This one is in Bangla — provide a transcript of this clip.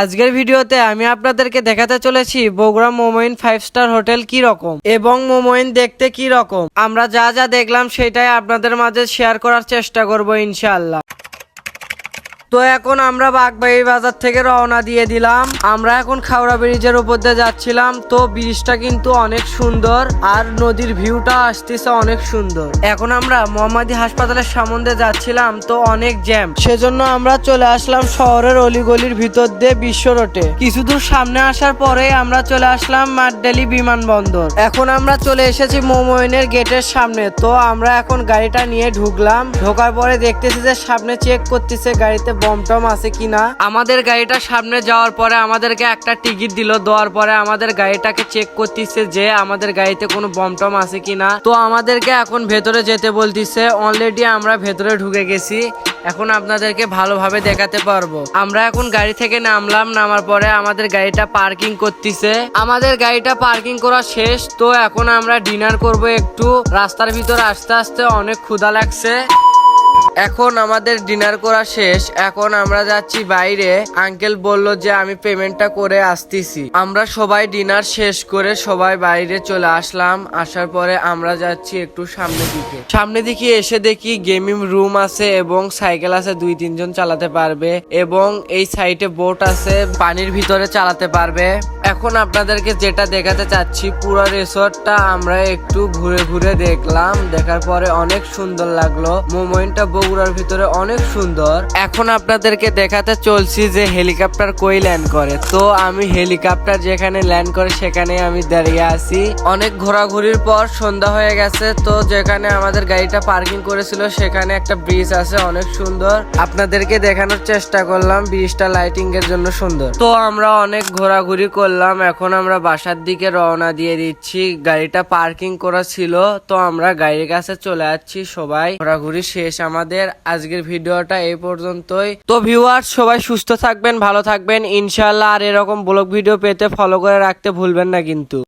আজকের ভিডিওতে আমি আপনাদেরকে দেখাতে চলেছি বগুড়া মোমোইন 5 স্টার হোটেল কি রকম এবং মোমোইন দেখতে কি রকম। আমরা যা যা দেখলাম সেটাই আপনাদের মাঝে শেয়ার করার চেষ্টা করব ইনশাআল্লাহ। তো এখন আমরা বাগবাড়ি বাজার থেকে রওনা দিয়ে দিলাম। আমরা এখন খাওড়া ব্রিজের উপর দিয়ে যাচ্ছিলাম। তো ব্রিজটা কিন্তু অনেক সুন্দর আর নদীর ভিউটা আসতেছে অনেক সুন্দর। এখন আমরা মোহাম্মদী হাসপাতালের সামনে যাচ্ছিলাম, তো অনেক জ্যাম, সেজন্য আমরা চলে আসলাম শহরের অলিগলির ভিতর দিয়ে বিশ্ব রোডে। কিছু দূর সামনে আসার পরে আমরা চলে আসলাম মাঠডালি বিমানবন্দর। এখন আমরা চলে এসেছি মোমোইনের গেটের সামনে। তো আমরা এখন গাড়িটা নিয়ে ঢুকলাম। ঢোকার পরে দেখতেছি যে সামনে চেক করতেছে গাড়িতে বম টম আছে কিনা। আমাদের গাড়িটা সামনে যাওয়ার পরে আমাদেরকে একটা টিকিট দিল। দেওয়ার পরে আমাদের গাড়িটাকে চেক করতেছে যে আমাদের গাড়িতে কোনো বম টম আছে কিনা। তো আমাদেরকে এখন ভেতরে যেতে বলতেছে। অলরেডি আমরা ভেতরে ঢুকে গেছি। এখন আপনাদেরকে ভালোভাবে দেখাতে পারবো। আমরা এখন গাড়ি থেকে নামলাম। নামার পরে আমাদের গাড়িটা পার্কিং করতেছে। আমাদের গাড়িটা পার্কিং করা শেষ। তো এখন আমরা ডিনার করব একটু। রাস্তার ভিতরে আস্তে আস্তে অনেক ক্ষুধা লাগছে। এখন আমাদের ডিনার করা শেষ। এখন আমরা যাচ্ছি বাইরে। আঙ্কেল বলল যে আমি পেমেন্টটা করে আসতেছি। আমরা সবাই ডিনার শেষ করে সবাই বাইরে চলে আসলাম। আসার পরে আমরা যাচ্ছি একটু সামনে দিকে এসে দেখি গেমিং রুম আছে এবং সাইকেল আছে, 2-3 জন চালাতে পারবে এবং এই সাইডে বোট আছে, পানির ভিতরে চালাতে পারবে। এখন আপনাদেরকে যেটা দেখাতে চাচ্ছি, পুরো রিসোর্টটা আমরা একটু ঘুরে ঘুরে দেখলাম। দেখার পরে অনেক সুন্দর লাগলো। মোমোইনটা বগুড়ার ভিতরে অনেক সুন্দর। এখন আপনাদেরকে দেখাতে চলছি যে হেলিকপ্টার কই ল্যান্ড করে। তো আমি হেলিকপ্টার যেখানে ল্যান্ড করে সেখানে আমি দাঁড়িয়ে আছি। অনেক ঘোরাঘুরির পর সন্ধ্যা হয়ে গেছে। তো যেখানে আমাদের গাড়িটা পার্কিং করেছিল সেখানে একটা ব্রিজ আছে অনেক সুন্দর। আপনাদেরকে দেখানোর চেষ্টা করলাম, ব্রিজটা লাইটিং এর জন্য সুন্দর। তো আমরা অনেক ঘোরাঘুরি করলাম। এখন আমরা বাসার দিকে রওনা দিয়ে দিচ্ছি। গাড়িটা পার্কিং করা ছিল, তো আমরা গাড়ির কাছে চলে যাচ্ছি। সবাই ঘোরাঘুরি শেষ আমাদের। আজকের ভিডিওটা এই পর্যন্তই। তো ভিউয়ার্স, সবাই সুস্থ থাকবেন, ভালো থাকবেন ইনশাআল্লাহ। আর এরকম ব্লগ ভিডিও পেতে ফলো করে রাখতে ভুলবেন না কিন্তু।